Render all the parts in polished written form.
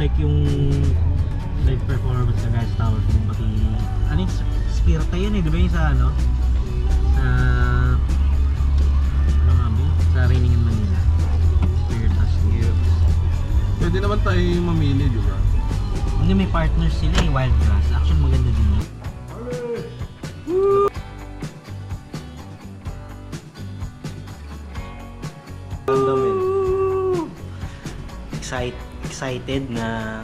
like yung live performance sa Guys Tower yung pati ano yung Spirta yun eh, di ba yung sa ano? Sa ano nga ba yun? Sa Raining in Manila. Spirta Studios. Pwede naman tayo mamili, di ba? Hindi, may partners sila eh, Wildgrass. Actually maganda din yun. Excited na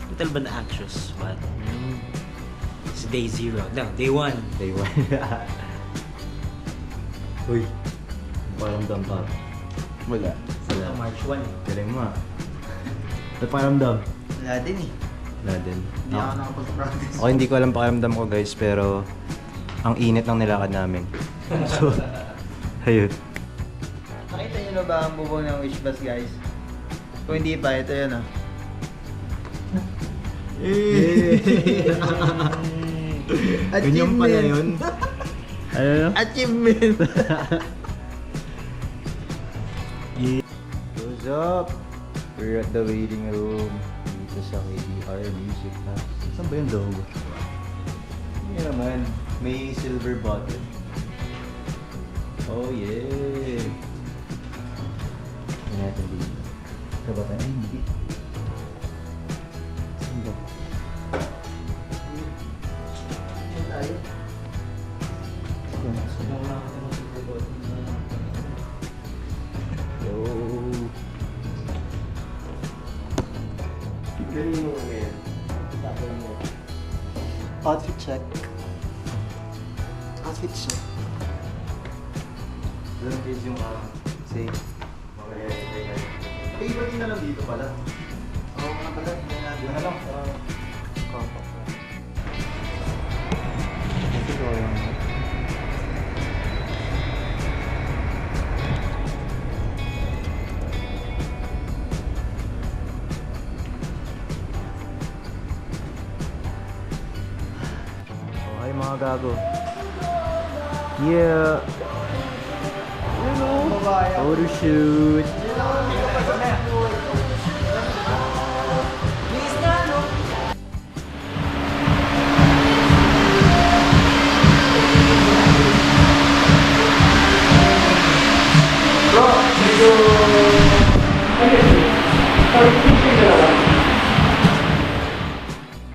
little bit anxious, but it's day 0. No, day 1. Day 1. Uy, paramdam pa. Wala. Wala. March 1. Galing mo ah. May paramdam? Wala din eh. Wala din. Hindi ako nakapag-practice. Ako hindi ko alam pakiramdam ko guys, pero ang init ng nilakad namin. So, ayun. Nakita niyo na ba ang bubong ng Wish Bus, guys? Kung hindi pa, ito yun ah. Ganyan pala yun. Ano? Achievement! What's up? We're at the waiting room dito sa KDR Music House. Saan ba yung logo? Hindi naman. May silver button. Oh yeah! Ano natin dito? Ito ba tayo? Ay, hindi. Saan ba? Saan tayo? Yo! Galing mo ngayon. Outfit check. Outfit check. Doon guys yung say, Eh, iba din na lang dito pala. Oo nga pala. Yun na lang. Compact. ito ko yung mga gago. Yeah. Photo shoot.